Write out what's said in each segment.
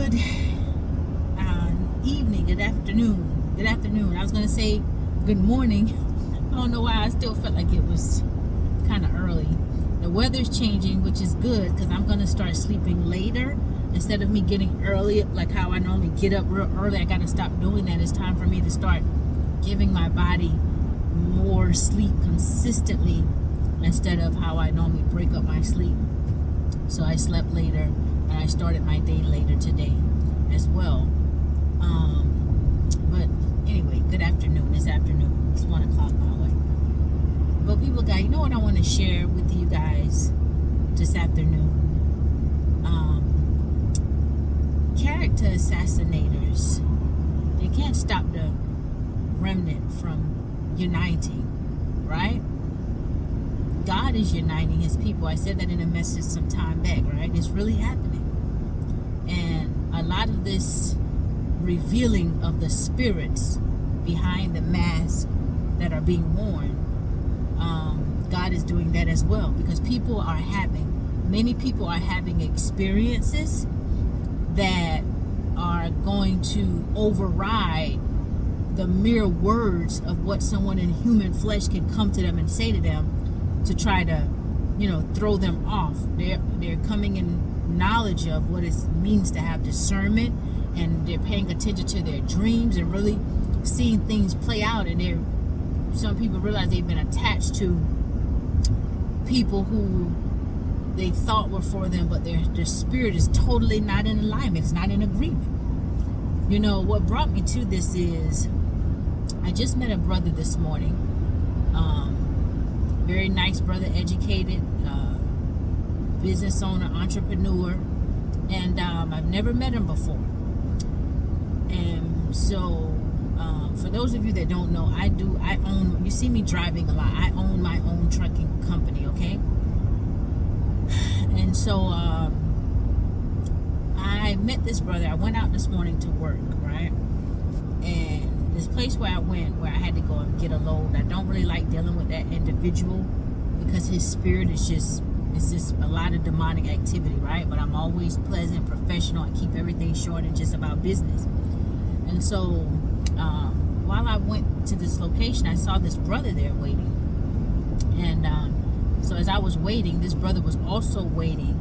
Good evening, good afternoon. I was going to say good morning. I don't know why I still felt like it was kind of early. The weather's changing, which is good because I'm going to start sleeping later. Instead of me getting early, like how I normally get up real early, I got to stop doing that. It's time for me to start giving my body more sleep consistently instead of how I normally break up my sleep. So I slept later and I started my day later today as well. But anyway, good afternoon. It's afternoon. It's 1 o'clock my way. But people, guys, you know what I want to share with you guys this afternoon? Character assassinators. They can't stop the remnant from uniting, right? God is uniting his people. I said that in a message some time back, right? It's really happening. And a lot of this revealing of the spirits behind the masks that are being worn, God is doing that as well, because many people are having experiences that are going to override the mere words of what someone in human flesh can come to them and say to them to try to, throw them off. They're coming in knowledge of what it means to have discernment, and they're paying attention to their dreams and really seeing things play out. And some people realize they've been attached to people who they thought were for them, but their spirit is totally not in alignment. It's not in agreement. What brought me to this is I just met a brother this morning. Very nice brother, educated, business owner, entrepreneur, and I've never met him before. And so for those of you that don't know, I own, you see me driving a lot. I own my own trucking company, okay? And so I met this brother. I went out this morning to work, right? And this place where I went, where I had to go and get a load, I don't really like dealing with that individual because his spirit is just, it's just a lot of demonic activity, right? But I'm always pleasant, professional. I keep everything short and just about business. And so while I went to this location, I saw this brother there waiting. And so as I was waiting, this brother was also waiting.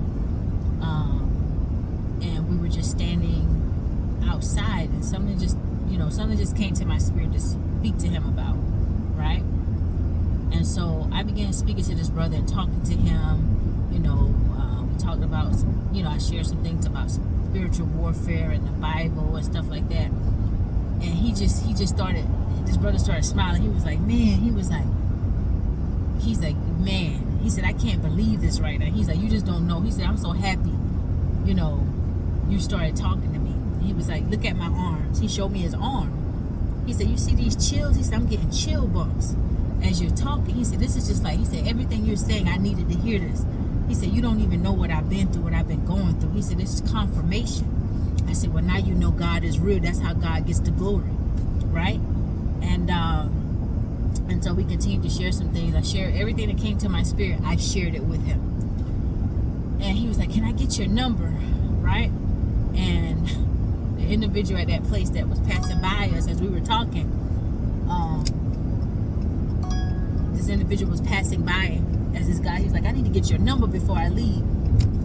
And we were just standing outside, and something just came to my spirit to speak to him about, right? And so I began speaking to this brother and talking to him. We talked about, I shared some things about spiritual warfare and the Bible and stuff like that. And this brother started smiling. He was like, man, he said, I can't believe this right now. He's like, you just don't know. He said, I'm so happy, you started talking to me. He was like, look at my arms. He showed me his arm. He said, you see these chills? He said, I'm getting chill bumps as you're talking. He said, this is just like, he said, everything you're saying, I needed to hear this. He said, you don't even know what I've been through, what I've been going through. He said, this is confirmation. I said, well, now you know God is real. That's how God gets the glory, right? And so we continued to share some things. I shared everything that came to my spirit. I shared it with him. And he was like, can I get your number, right? And the individual at that place that was passing by us as we were talking, this individual was passing by as this guy. He was like, I need to get your number before I leave.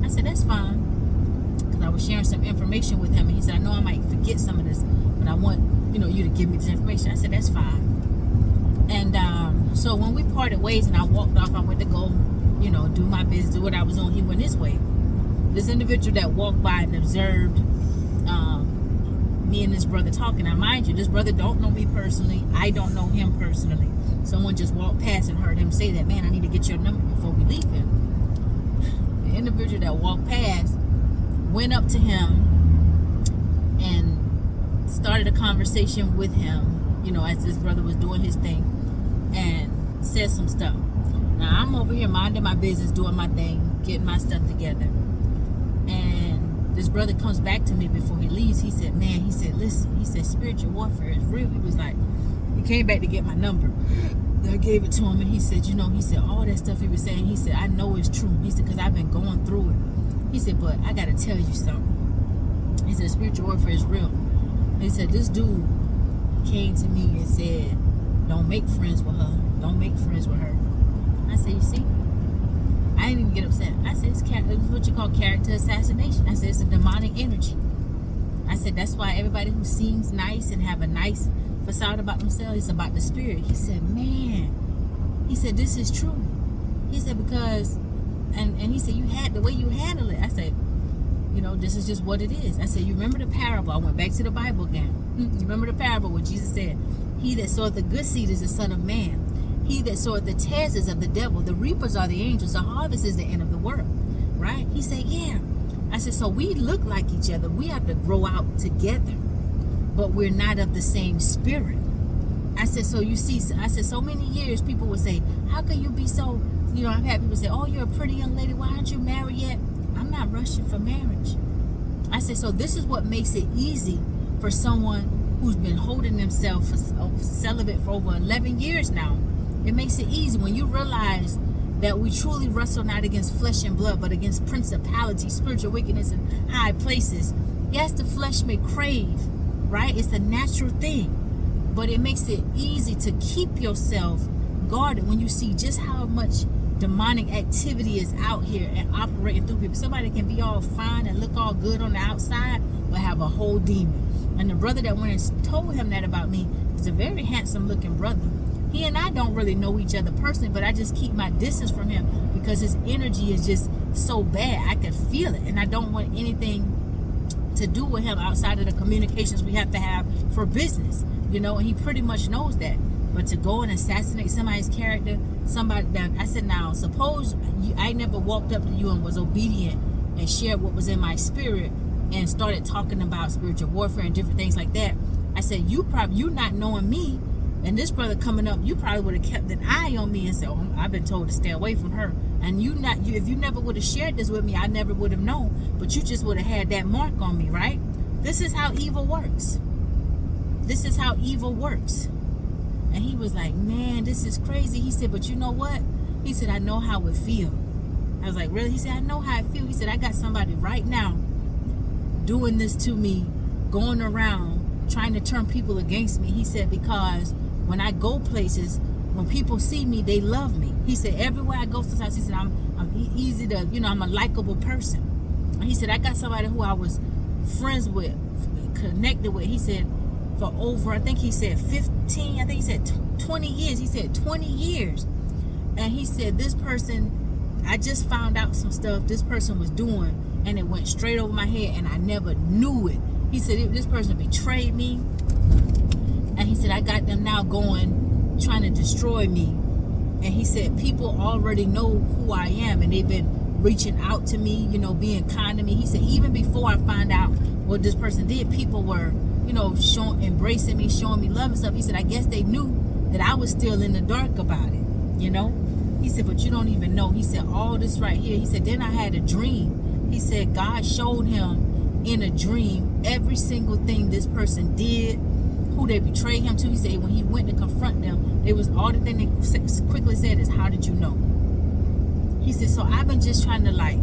I said, that's fine. I was sharing some information with him, and he said, I know I might forget some of this, but I want you to give me this information. I said, that's fine. And so when we parted ways and I walked off, I went to go do my business, do what I was on. He went his way. This individual that walked by and observed me and this brother talking. Now mind you, this brother don't know me personally. I don't know him personally. Someone just walked past and heard him say that, man, I need to get your number before we leave him. The individual that walked past went up to him and started a conversation with him, as this brother was doing his thing, and said some stuff. Now I'm over here minding my business, doing my thing, getting my stuff together. And this brother comes back to me before he leaves. He said, man, he said, listen, he said, spiritual warfare is real. He was like, he came back to get my number. I gave it to him, and he said, he said, all that stuff he was saying, he said, I know it's true. He said, because I've been going through it. He said, but I got to tell you something. He said, spiritual warfare is real. He said, this dude came to me and said, don't make friends with her. Don't make friends with her. I said, you see? I didn't even get upset. I said, it's what you call character assassination. I said, it's a demonic energy. I said, that's why everybody who seems nice and have a nice facade about themselves, it's about the spirit. He said, man. He said, this is true. He said, because, and he said, you had the way you handle it. I said, you know, this is just what it is. I said, you remember the parable? I went back to the Bible again. You remember the parable where Jesus said, he that soweth the good seed is the Son of Man. He that soweth the tares is of the devil. The reapers are the angels. The harvest is the end of the world. Right? He said, yeah. I said, so we look like each other. We have to grow out together. But we're not of the same spirit. I said, so you see, I said, so many years people would say, how can you be so, you know, I've had people say, oh, you're a pretty young lady. Why aren't you married yet? I'm not rushing for marriage. I said, so this is what makes it easy for someone who's been holding themselves celibate for over 11 years now. It makes it easy when you realize that we truly wrestle not against flesh and blood, but against principalities, spiritual wickedness in high places. Yes, the flesh may crave, right? It's a natural thing. But it makes it easy to keep yourself guarded when you see just how much demonic activity is out here and operating through people. Somebody can be all fine and look all good on the outside, but have a whole demon. And the brother that went and told him that about me is a very handsome looking brother. He and I don't really know each other personally, but I just keep my distance from him because his energy is just so bad. I can feel it, and I don't want anything to do with him outside of the communications we have to have for business, you know, and he pretty much knows that. But to go and assassinate somebody's character, somebody that I said, now suppose I never walked up to you and was obedient and shared what was in my spirit and started talking about spiritual warfare and different things like that. I said, you not knowing me and this brother coming up, you probably would have kept an eye on me and said, oh, I've been told to stay away from her. And if you never would have shared this with me, I never would have known. But you just would have had that mark on me, right? This is how evil works. This is how evil works. And he was like, man, this is crazy. He said, but you know what? He said, I know how it feels. I was like, really? He said, I know how it feels. He said, I got somebody right now doing this to me, going around trying to turn people against me. He said, because when I go places, when people see me, they love me. He said, everywhere I go sometimes, he said, I'm easy to, you know, I'm a likable person. And he said, I got somebody who I was friends with, connected with. He said, for over, I think he said 15, I think he said 20 years. He said 20 years. And he said, this person, I just found out some stuff this person was doing, and it went straight over my head, and I never knew it. He said, this person betrayed me. And he said, I got them now going, trying to destroy me. And he said, people already know who I am, and they've been reaching out to me, you know, being kind to me. He said, even before I found out what this person did, people were, you know, embracing me, showing me love and stuff. He said, I guess they knew that I was still in the dark about it, you know. He said, but you don't even know. He said, all this right here. He said, then I had a dream. He said, God showed him in a dream every single thing this person did, who they betrayed him to. He said, when he went to confront them, there was all the thing they quickly said is, how did you know? He said, so I've been just trying to like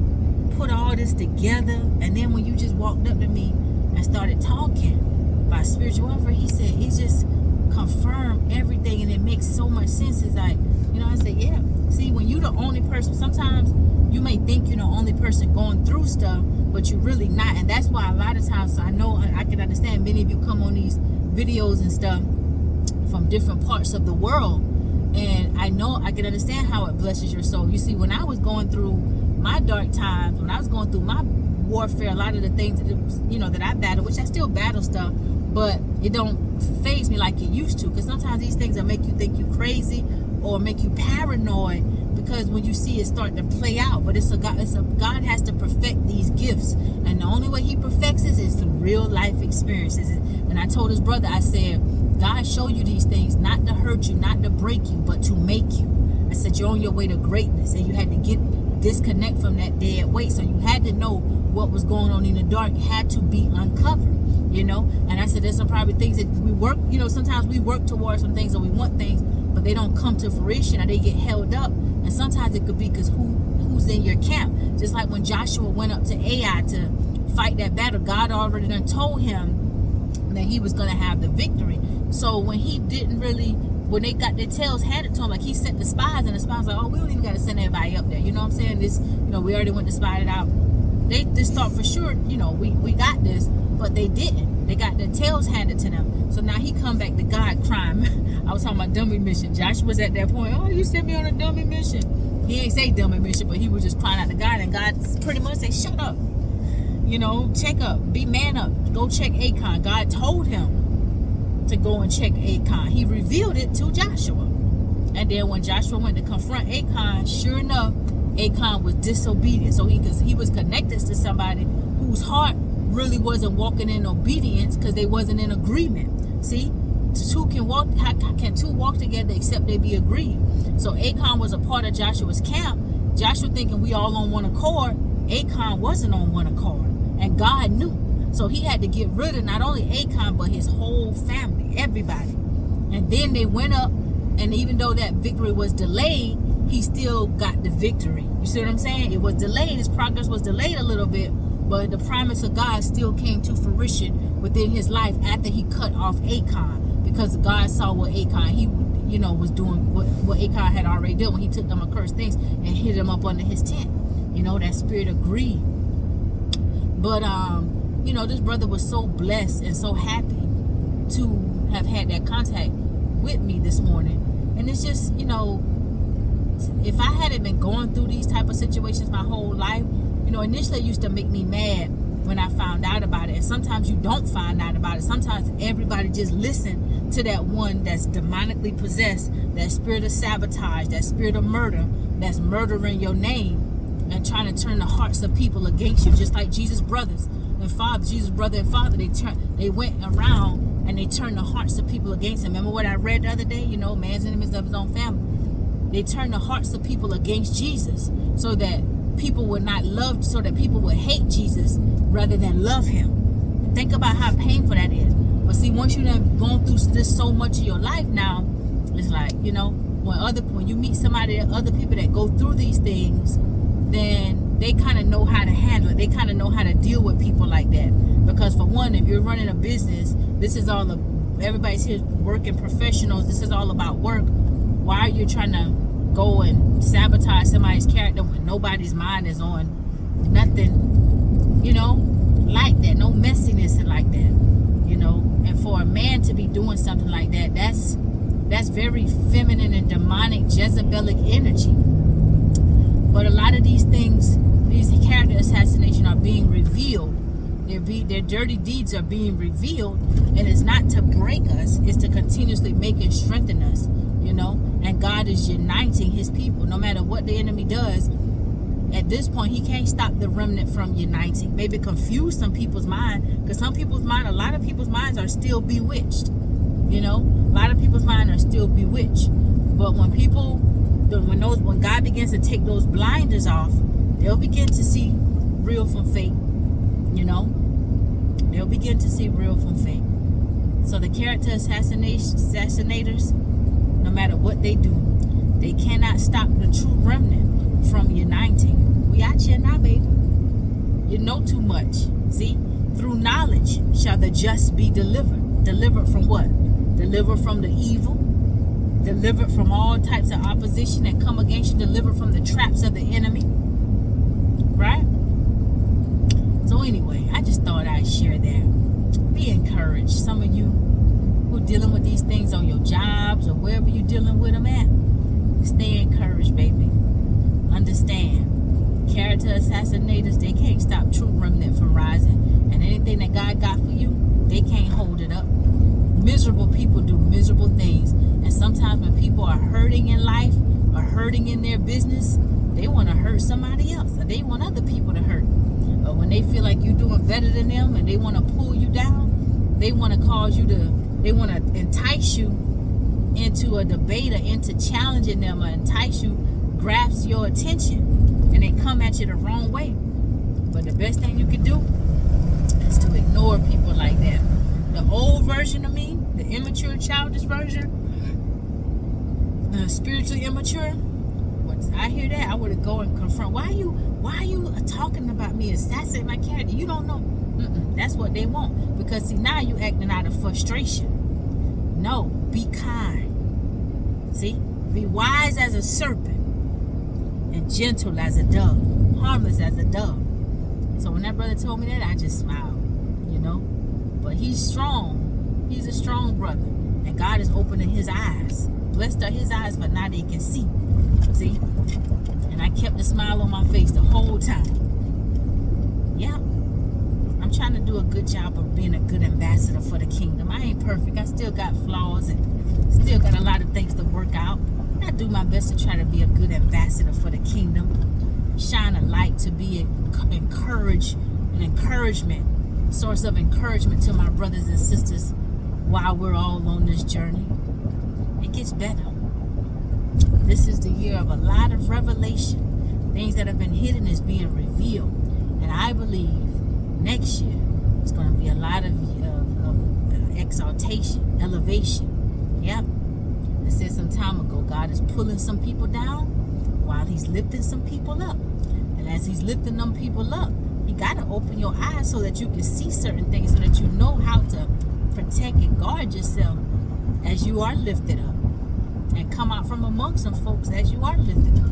put all this together. And then when you just walked up to me and started talking about spiritual warfare, he said, it just confirmed everything, and it makes so much sense. It's like, you know, I said, yeah. See, when you're the only person, sometimes you may think you're the only person going through stuff, but you're really not. And that's why a lot of times, I know I can understand many of you come on these videos and stuff from different parts of the world, and I know I can understand how it blesses your soul. You see, when I was going through my dark times, when I was going through my warfare, a lot of the things that, you know, that I battle, which I still battle stuff, but it don't faze me like it used to, because sometimes these things will make you think you crazy or make you paranoid, because when you see it start to play out. But God has to perfect these gifts, and the only way he perfects it is through real life experiences. And I told his brother, I said, God showed you these things not to hurt you, not to break you, but to make you. I said, you're on your way to greatness, and you had to disconnect from that dead weight. So you had to know what was going on in the dark, had to be uncovered, you know. And I said, there's some probably things that we work, you know, sometimes we work towards some things, or we want things, but they don't come to fruition, or they get held up. And sometimes it could be because who's in your camp. Just like when Joshua went up to Ai to fight that battle. God already done told him that he was going to have the victory. So when he didn't really, when they got their tails handed to him, like he sent the spies, and the spies like, oh, we don't even got to send everybody up there. You know what I'm saying? This, we already went to spy it out. They just thought for sure, we got this, but they didn't. They got their tails handed to them. So now he come back to God crying. I was talking about dummy mission. Joshua was at that point, oh, you sent me on a dummy mission. He ain't say dummy mission, but he was just crying out to God, and God pretty much said, shut up. Check up, be man up, go check Achan. God told him to go and check Achan. He revealed it to Joshua. And then when Joshua went to confront Achan, sure enough, Achan was disobedient. So he was connected to somebody whose heart really wasn't walking in obedience because they wasn't in agreement. See, how can two walk together except they be agreed? So Achan was a part of Joshua's camp. Joshua thinking we all on one accord. Achan wasn't on one accord, and God knew. So he had to get rid of not only Achan but his whole family, everybody. And then they went up, and even though that victory was delayed, he still got the victory. You see what I'm saying? It was delayed. His progress was delayed a little bit, but the promise of God still came to fruition within his life after he cut off Achan, because God saw what Achan was doing, what Achan had already done when he took them accursed things and hid them up under his tent. That spirit of greed. But this brother was so blessed and so happy to have had that contact with me this morning. And it's just, if I hadn't been going through these type of situations my whole life, initially it used to make me mad when I found out about it. And sometimes you don't find out about it. Sometimes everybody just listen to that one that's demonically possessed, that spirit of sabotage, that spirit of murder, that's murdering your name and trying to turn the hearts of people against you, just like Jesus' brothers and fathers. Jesus' brother and father, they went around and they turned the hearts of people against him. Remember what I read the other day? Man's enemies of his own family. They turned the hearts of people against Jesus so that people would not love, so that people would hate Jesus rather than love him. Think about how painful that is. But see, once you've gone through this so much of your life now, it's like, when you meet other people that go through these things, then they kind of know how to handle it. They kind of know how to deal with people like that. Because for one, if you're running a business, everybody's here working professionals. This is all about work. Why are you trying to go and sabotage somebody's character when nobody's mind is on nothing, like that, no messiness like that, and for a man to be doing something like that, that's very feminine and demonic, Jezebelic energy. But a lot of these things, these character assassination are being revealed. Their dirty deeds are being revealed, and it's not to break us, it's to continuously make and strengthen us, and God is uniting his people. No matter what the enemy does, at this point, he can't stop the remnant from uniting. Maybe confuse some people's mind, because a lot of people's minds are still bewitched. A lot of people's minds are still bewitched. But when God begins to take those blinders off, they'll begin to see real from fake. They'll begin to see real from fake. So the character assassinators, no matter what they do, they cannot stop the true remnant from uniting. We out here now, baby. You know too much. See? Through knowledge shall the just be delivered. Delivered from what? Delivered from the evil. Delivered from all types of opposition that come against you. Delivered from the traps of the enemy. Right? So anyway, I just thought I'd share that. Be encouraged. Some of you who are dealing with these things on your jobs or wherever you're dealing with them at, stay encouraged, baby. Understand. Character assassinators, they can't stop true remnant from rising. And anything that God got for you, they can't hold it up. Miserable people do miserable things. And sometimes when people are hurting in life or hurting in their business, they want to hurt somebody else, or they want other people to hurt. Or when they feel like you're doing better than them and they want to pull you down, they want to entice you into a debate or into challenging them, or entice you, grasp your attention, and they come at you the wrong way. But the best thing you can do is to ignore people like that. The old version of me, the immature, childish version, the spiritually immature, would once I hear that, I would have go and confront. Why are you talking about me, assassinate my character? You don't know. That's what they want. Because see, now you acting out of frustration. No, be kind. See, be wise as a serpent and gentle as a dove, harmless as a dove. So when that brother told me that, I just smiled, you know. But he's strong. He's a strong brother, and God is opening his eyes. Blessed are his eyes, but now they can see. See? And I kept a smile on my face the whole time. Yeah. I'm trying to do a good job of being a good ambassador for the kingdom. I ain't perfect. I still got flaws and still got a lot of things to work out. I do my best to try to be a good ambassador for the kingdom. Shine a light to be an encouragement, source of encouragement to my brothers and sisters while we're all on this journey. It gets better. This is the year of a lot of revelation. Things that have been hidden is being revealed. And I believe next year it's going to be a lot of exaltation, elevation. Yep. I said some time ago, God is pulling some people down while he's lifting some people up. And as he's lifting them people up, you got to open your eyes so that you can see certain things, so that you know how to protect and guard yourself as you are lifted up, and come out from amongst some folks as you are lifted up,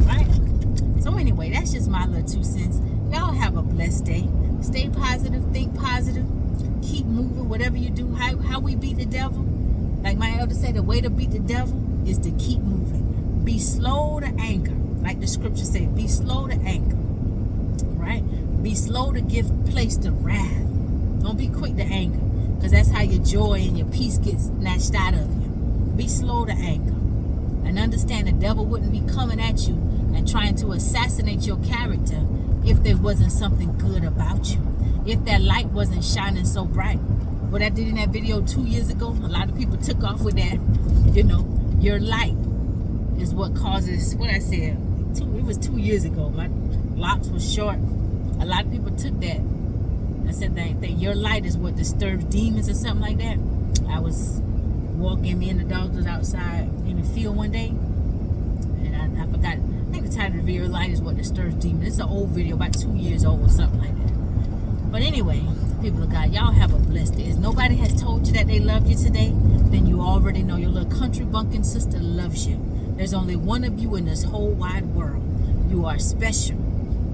right? So anyway, that's just my little 2 cents. Y'all have a blessed day. Stay positive, think positive, keep moving. Whatever you do, how we beat the devil, like my elder said, the way to beat the devil is to keep moving. Be slow to anger, like the scripture said. Be slow to anger, right? Be slow to give place to wrath. Don't be quick to anger, because that's how your joy and your peace gets snatched out of you. Be slow to anger, and understand the devil wouldn't be coming at you and trying to assassinate your character if there wasn't something good about you, if that light wasn't shining so bright. What I did in that video 2 years ago, a lot of people took off with that. You know, your light is what causes, what I said, it was 2 years ago. My locks was short. A lot of people took that. I said that your light is what disturbs demons or something like that. I was walking, me and the dogs was outside in the field one day, and I forgot, I think the title of the video, light is what disturbs demons. It's an old video, about 2 years old or something like that. But anyway, people of God, y'all have a blessed day. If nobody has told you that they love you today, then you already know your little country bumpkin sister loves you. There's only one of you in this whole wide world. You are special.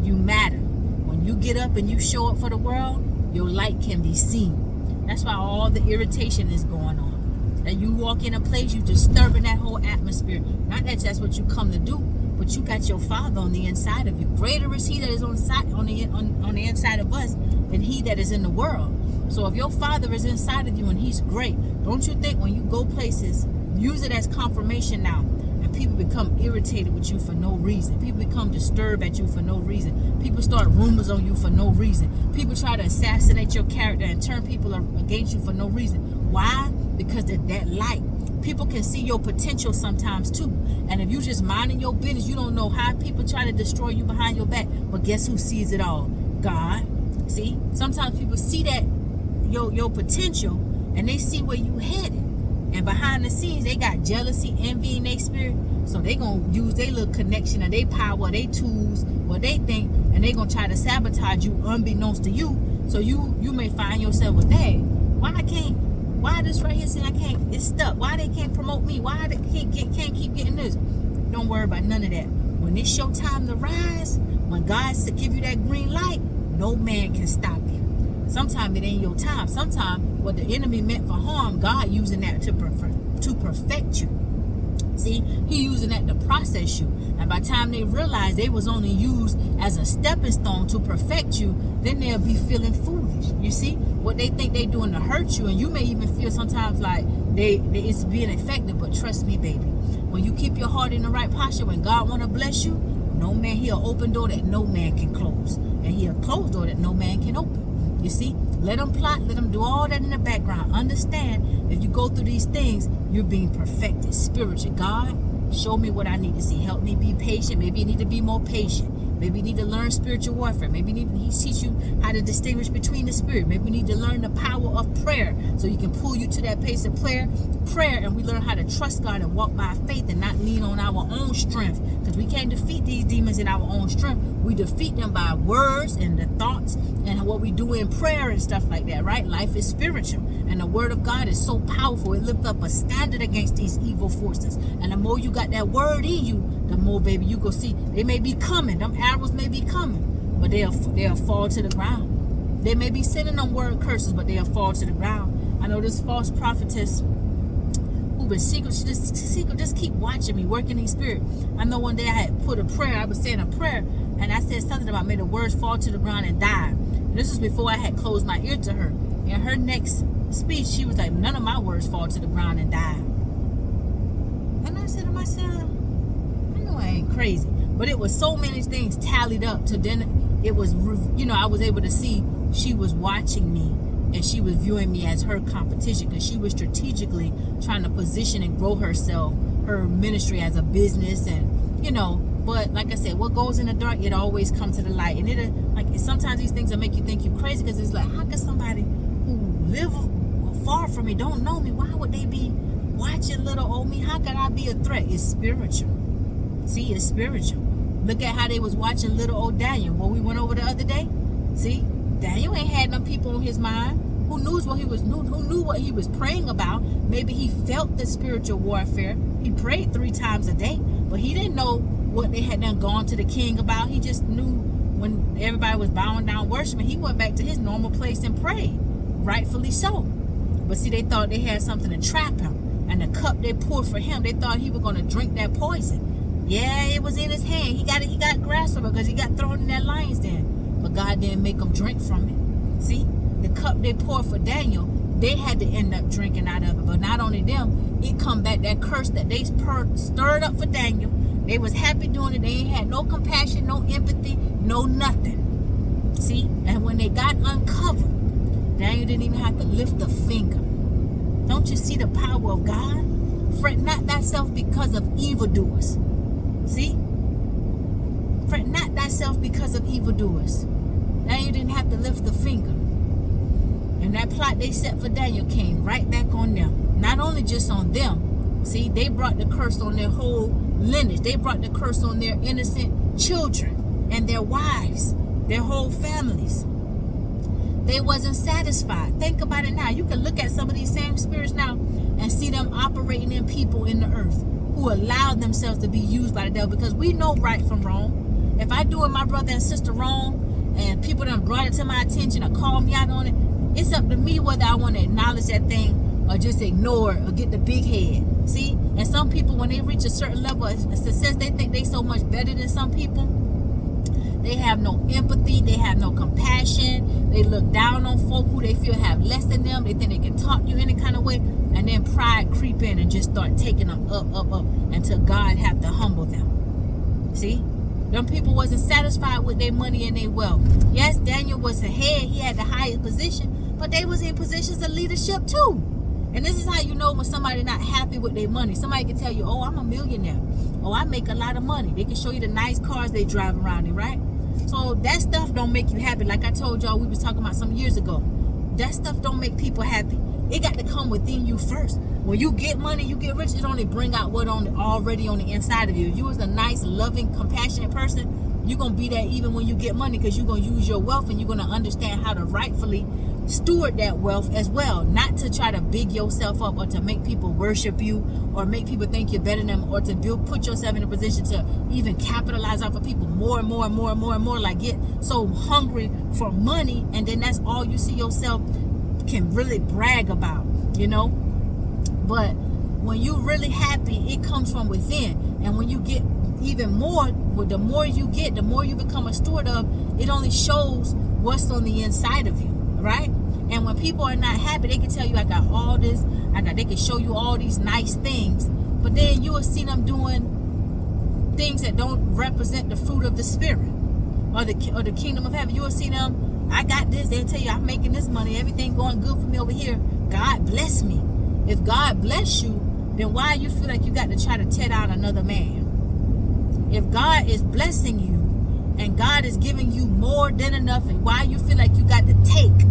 You matter. When you get up and you show up for the world, your light can be seen. That's why all the irritation is going on. That you walk in a place, you disturbing that whole atmosphere. Not that that's what you come to do, but you got your Father on the inside of you. Greater is He that is on the inside of us than he that is in the world. So if your Father is inside of you and He's great, don't you think when you go places, use it as confirmation now, and people become irritated with you for no reason. People become disturbed at you for no reason. People start rumors on you for no reason. People try to assassinate your character and turn people against you for no reason. Why? Because that light. People can see your potential sometimes too. And if you just minding your business, you don't know how people try to destroy you behind your back. But guess who sees it all? God. See? Sometimes people see that your potential, and they see where you headed. And behind the scenes, they got jealousy, envy in their spirit. So they going to use their little connection or their power, their tools, what they think, and they going to try to sabotage you unbeknownst to you. So you may find yourself with, hey, why this right here saying I can't, it's stuck. Why they can't promote me? Why they can't keep getting this? Don't worry about none of that. When it's your time to rise, when God give you that green light, no man can stop you. Sometimes it ain't your time. Sometimes what the enemy meant for harm, God using that to perfect you. See, He using that to process you. And by the time they realize they was only used as a stepping stone to perfect you, then they'll be feeling foolish. You see, what they think they doing to hurt you, and you may even feel sometimes like it's being effective. But trust me, baby, when you keep your heart in the right posture, when God want to bless you, no man, He'll open door that no man can close, and He'll close door that no man can open. You see, let them plot, let them do all that in the background. Understand, if you go through these things, you're being perfected spiritually. God, show me what I need to see. Help me be patient. Maybe you need to be more patient. Maybe you need to learn spiritual warfare. Maybe he teach you how to distinguish between the spirit. Maybe you need to learn the power of prayer so you can pull you to that place of prayer, and we learn how to trust God and walk by faith and not lean on our own strength, because we can't defeat these demons in our own strength. We defeat them by words and the thoughts and what we do in prayer and stuff like that, right? Life is spiritual, and the word of God is so powerful. It lifts up a standard against these evil forces, and the more you got that word in you, the more, baby, you go see they may be coming. Them arrows may be coming, but they'll fall to the ground. They may be sending them word curses, but they'll fall to the ground. I know this false prophetess who been secret, she just keep watching me, working in spirit. I know one day I had put a prayer, I was saying a prayer, and I said something about may the words fall to the ground and die. And this was before I had closed my ear to her. In her next speech, she was like, none of my words fall to the ground and die. And I said to myself, I know I ain't crazy, but it was so many things tallied up to then it was, I was able to see she was watching me, and she was viewing me as her competition, because she was strategically trying to position and grow herself, her ministry as a business, and but like I said, what goes in the dark, it always comes to the light. And it like sometimes these things will make you think you're crazy, because it's like, how can somebody who live far from me, don't know me, why would they be watching little old me? How could I be a threat? It's spiritual. See, it's spiritual. Look at how they was watching little old Daniel. What we went over the other day. See, Daniel ain't had no people on his mind who knew what he was praying about. Maybe he felt the spiritual warfare. He prayed 3 times a day, but he didn't know what they had done gone to the king about. He just knew when everybody was bowing down worshiping, he went back to his normal place and prayed, rightfully so. But see, they thought they had something to trap him, and the cup they poured for him, they thought he was going to drink that poison. Yeah, it was in his hand. He got grasp of it because he got thrown in that lion's den. But God didn't make him drink from it. See, the cup they poured for Daniel, they had to end up drinking out of it. But not only them, it come back, that curse that they stirred up for Daniel. They was happy doing it. They ain't had no compassion, no empathy, no nothing. See, and when they got uncovered, Daniel didn't even have to lift a finger. Don't you see the power of God? Fret not thyself because of evildoers. See? Fret not thyself because of evildoers. Daniel didn't have to lift the finger. And that plot they set for Daniel came right back on them. Not only just on them. See, they brought the curse on their whole lineage. They brought the curse on their innocent children and their wives, their whole families. They wasn't satisfied. Think about it now. You can look at some of these same spirits now and see them operating in people in the earth who allow themselves to be used by the devil, because we know right from wrong. If I doing my brother and sister wrong and people done brought it to my attention or called me out on it, it's up to me whether I want to acknowledge that thing or just ignore it or get the big head. See? And some people, when they reach a certain level of success, they think they so much better than some people. They have no empathy. They have no compassion. They look down on folk who they feel have less than them. They think they can talk you any kind of way. And then pride creep in and just start taking them up until God have to humble them. See? Them people wasn't satisfied with their money and their wealth. Yes, Daniel was the head. He had the highest position. But they was in positions of leadership too. And this is how you know when somebody not happy with their money. Somebody can tell you, oh, I'm a millionaire. Oh, I make a lot of money. They can show you the nice cars they drive around in, right? So that stuff don't make you happy. Like I told y'all, we was talking about some years ago. That stuff don't make people happy. It got to come within you first. When you get money, you get rich, it only bring out what already on the inside of you. If you was a nice, loving, compassionate person, you're going to be that even when you get money, because you're going to use your wealth and you're going to understand how to rightfully steward that wealth as well. Not to try to big yourself up or to make people worship you or make people think you're better than them, or to put yourself in a position to even capitalize off of people more and more and more and more and more, like get so hungry for money, and then that's all you see yourself can really brag about, But when you really happy, it comes from within. And when you get even more, the more you get, the more you become a steward of, it only shows what's on the inside of you, right? And when people are not happy, they can tell you, I got all this, they can show you all these nice things, but then you will see them doing things that don't represent the fruit of the spirit or the kingdom of heaven. You will see them, I got this, they'll tell you, I'm making this money, everything going good for me over here. God bless me. If God bless you, then why you feel like you got to try to tear down another man? If God is blessing you and God is giving you more than enough, and why you feel like you got to take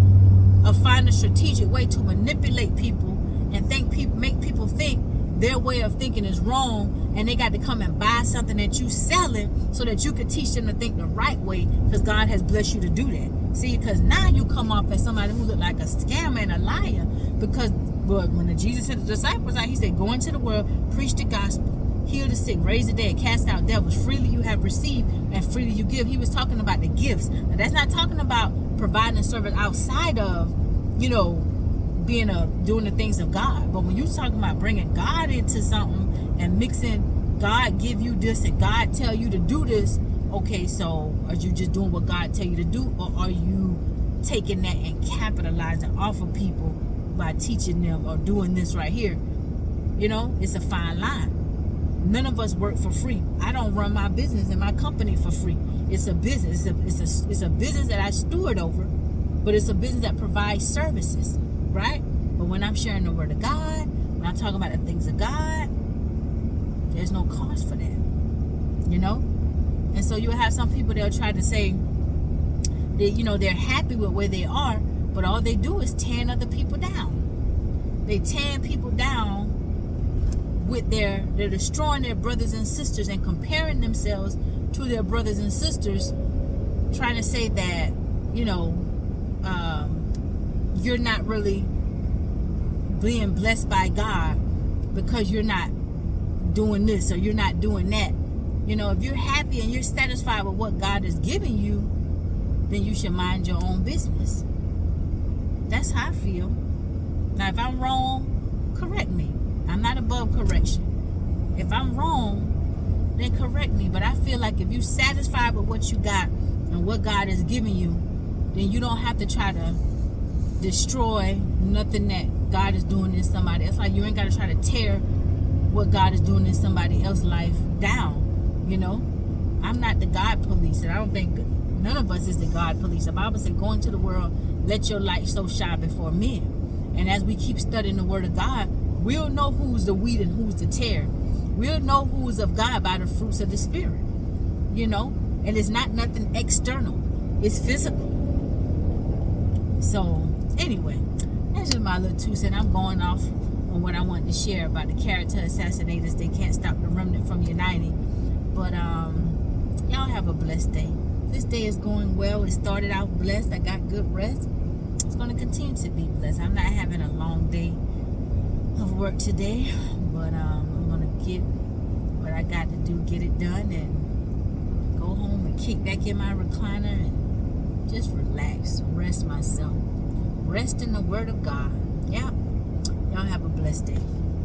or find a strategic way to manipulate people and make people think their way of thinking is wrong, and they got to come and buy something that you selling so that you could teach them to think the right way, because God has blessed you to do that. See, because now you come off as somebody who look like a scammer and a liar, because when Jesus sent the disciples out, he said, go into the world, preach the gospel, heal the sick, raise the dead, cast out devils. Freely you have received and freely you give. He was talking about the gifts. Now, that's not talking about providing a service outside of, doing the things of God. But when you're talking about bringing God into something and mixing God give you this and God tell you to do this, okay, so are you just doing what God tell you to do, or are you taking that and capitalizing off of people by teaching them or doing this right here? It's a fine line. None of us work for free. I don't run my business and my company for free. It's a business. It's a business that I steward over, but it's a business that provides services, right? But when I'm sharing the word of God, when I'm talking about the things of God, there's no cost for that, And so you'll have some people, they'll try to say that, they're happy with where they are, but all they do is tearing other people down. They tearing people down they're destroying their brothers and sisters and comparing themselves to their brothers and sisters, trying to say that, you're not really being blessed by God because you're not doing this or you're not doing that. If you're happy and you're satisfied with what God is giving you, then you should mind your own business. That's how I feel. Now, if I'm wrong, correct me. I'm not above correction. If I'm wrong, then correct me. But I feel like if you're satisfied with what you got and what God is giving you, then you don't have to try to destroy nothing that God is doing in somebody else. Like, you ain't got to try to tear what God is doing in somebody else's life down. I'm not the God police, and I don't think none of us is the God police. The Bible said, go into the world, let your light so shine before men. And as we keep studying the word of God, we'll know who's the wheat and who's the tare. We'll know who's of God by the fruits of the Spirit. And it's not nothing external. It's physical. So, anyway, that's just my little 2 cents. I'm going off on what I wanted to share about the character assassinators. They can't stop the remnant from uniting. But, y'all have a blessed day. This day is going well. It started out blessed. I got good rest. It's going to continue to be blessed. I'm not having a long day of work today, but I'm going to get what I got to do, get it done, and go home and kick back in my recliner and just relax, rest myself. Rest in the word of God. Yeah. Y'all have a blessed day.